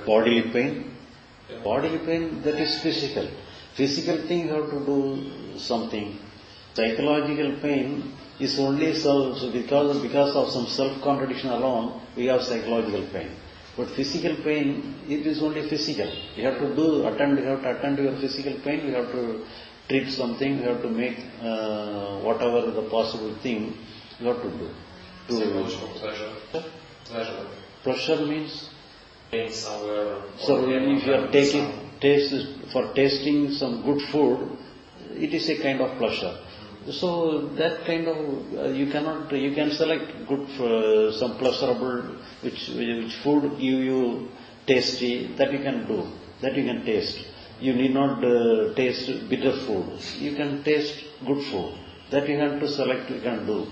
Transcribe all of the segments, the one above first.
Bodily pain? Bodily pain, that is physical. Physical thing you have to do something. Psychological pain is only because of some self-contradiction alone, we have psychological pain. But physical pain, it is only physical. You have to attend to your physical pain, you have to treat something, you have to make whatever the possible thing you have to do. Psychological pleasure. Pleasure. Pleasure means? Being somewhere. So if you are tasting some good food, it is a kind of pleasure. So that kind of you can select good some pleasurable which food you tasty, that you can do, that you can taste. You need not taste bitter food. You can taste good food. That you have to select, you can do.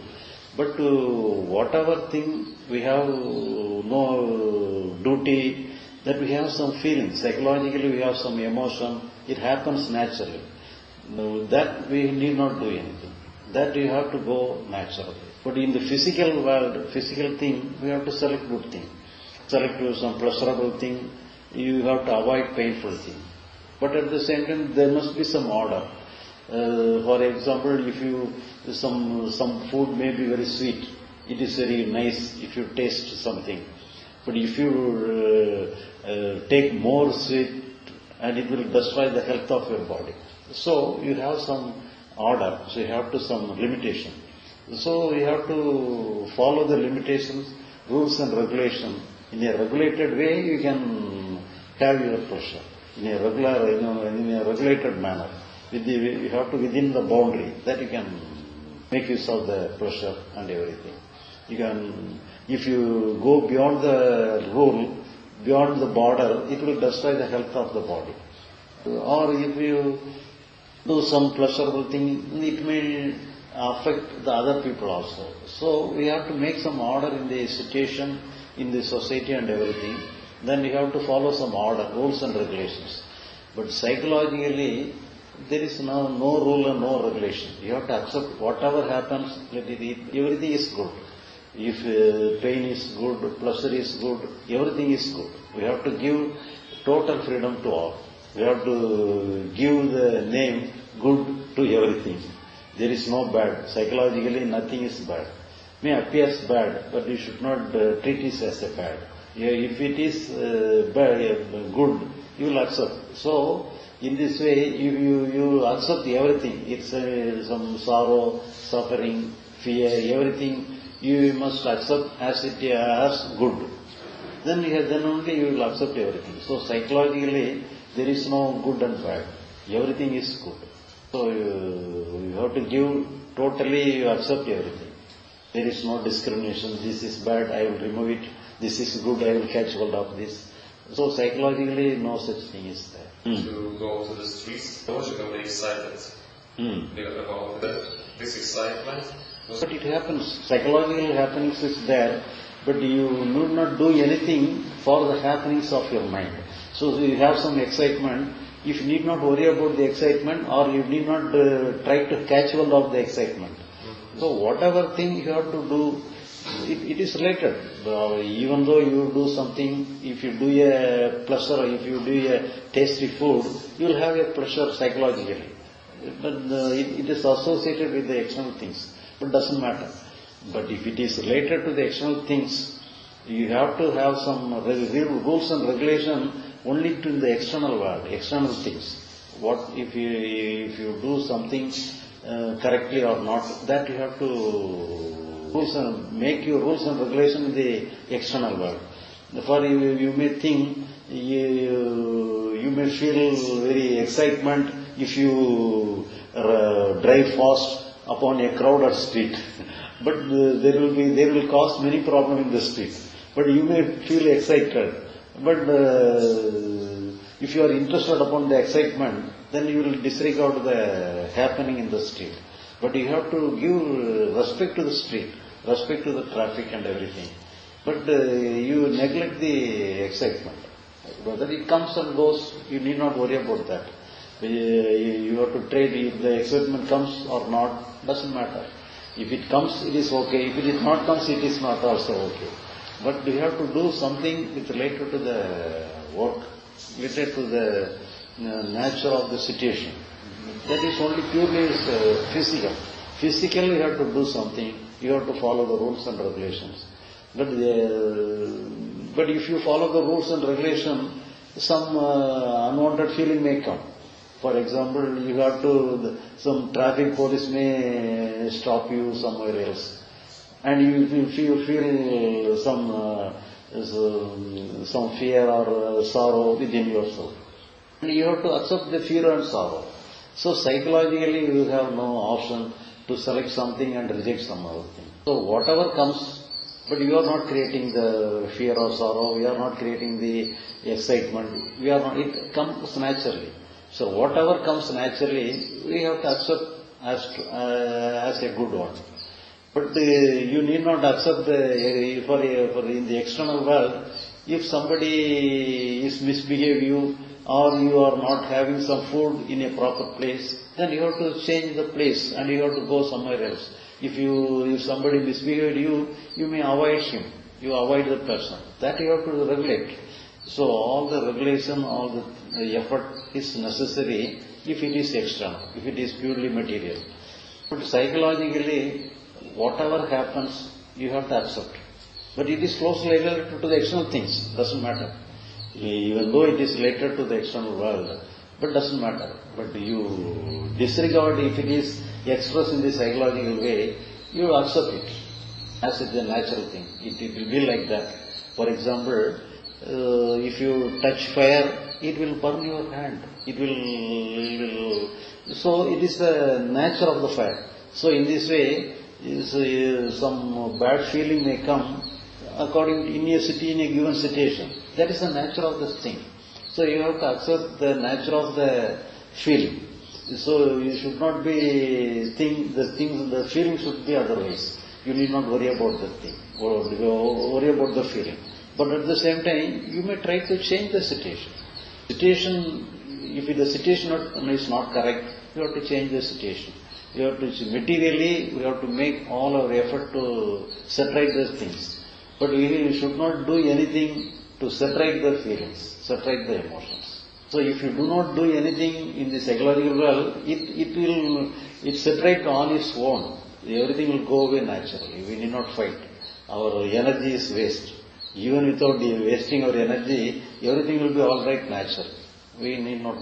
But whatever thing we have no duty, that we have some feeling. Psychologically we have some emotion. It happens naturally. No, that we need not do anything. That you have to go naturally. But in the physical world, physical thing, we have to select good thing. Select some pleasurable thing. You have to avoid painful thing. But at the same time, there must be some order. For example, if you some food may be very sweet, it is very nice if you taste something. But if you take more sweet, and it will destroy the health of your body. So you have some order. So you have to some limitation. So you have to follow the limitations, rules and regulations. In a regulated way, you can have your pleasure. In a regulated manner. You have to within the boundary that you can make use of the pleasure and everything. You can, if you go beyond the rule, beyond the border, it will destroy the health of the body. Or if you do some pleasurable thing, it may affect the other people also. So we have to make some order in the situation, in the society and everything. Then you have to follow some order, rules and regulations. But psychologically, there is no rule and no regulation. You have to accept whatever happens, let it be. Everything is good. If pain is good, pleasure is good, everything is good. We have to give total freedom to all. We have to give the name good to everything. There is no bad. Psychologically, nothing is bad. May appears bad, but you should not treat it as a bad. If it is good, you will accept. So, in this way, you accept everything. It's some sorrow, suffering, fear, everything you must accept as good. Then only you will accept everything. So psychologically, there is no good and bad. Everything is good. So you have to give totally, you accept everything. There is no discrimination. This is bad, I will remove it. This is good, I will catch hold of this. So psychologically, no such thing is there. To go to the streets, psychologically excited about this excitement. But it happens. Psychological happenings is there, but you need not do anything for the happenings of your mind. So you have some excitement. If you need not worry about the excitement, or you need not try to catch hold of the excitement. So whatever thing you have to do, it is related. Even though you do something, if you do a pleasure, or if you do a tasty food, you will have a pleasure psychologically. But it is associated with the external things. But doesn't matter. But if it is related to the external things, you have to have some rules and regulation only to the external world, external things. What if you do something correctly or not, that you have to make your rules and regulation in the external world. Therefore, you may think, you may feel very excitement if you drive fast upon a crowded street. But there will cause many problems in the street. But you may feel excited. But if you are interested upon the excitement, then you will disregard the happening in the street. But you have to give respect to the street, respect to the traffic and everything. But you neglect the excitement. Whether it comes and goes, you need not worry about that. You have to trade if the excitement comes or not, doesn't matter. If it comes, it is okay. If it is not comes, it is not also okay. But you have to do something with related to the work related to the nature of the situation. That is only purely physical. Physically you have to do something, you have to follow the rules and regulations. But if you follow the rules and regulations, some unwanted feeling may come. For example, you have to, some traffic police may stop you somewhere else, and you feel some fear or sorrow within yourself. And you have to accept the fear and sorrow. So psychologically you have no option to select something and reject some other thing. So whatever comes, but you are not creating the fear or sorrow, you are not creating the excitement, it comes naturally. So whatever comes naturally, we have to accept as a good one. But you need not accept for in the external world, if somebody is misbehave you, or you are not having some food in a proper place, then you have to change the place and you have to go somewhere else. If somebody misbehaved you, you may avoid him. You avoid the person. That you have to regulate. So all the regulation, all the effort is necessary if it is external, if it is purely material. But psychologically, whatever happens, you have to accept. But it is closely related to the external things, doesn't matter. Even though it is related to the external world, but doesn't matter. But you disregard if it is expressed in the psychological way, you accept it as it is a natural thing. It will be like that. For example, if you touch fire, it will burn your hand. So it is the nature of the fire. So in this way, some bad feeling may come according in a given situation. That is the nature of this thing. So you have to accept the nature of the feeling. So you should not be the feeling should be otherwise. You need not worry about the thing, or worry about the feeling. But at the same time, you may try to change the situation. If the situation is not correct, you have to change the situation. You have to materially, we have to make all our effort to separate those things. But we should not do anything to separate the feelings, separate the emotions. So if you do not do anything in the psychological world, it separate on its own. Everything will go away naturally. We need not fight. Our energy is waste. Even without wasting our energy, everything will be all right naturally. We need not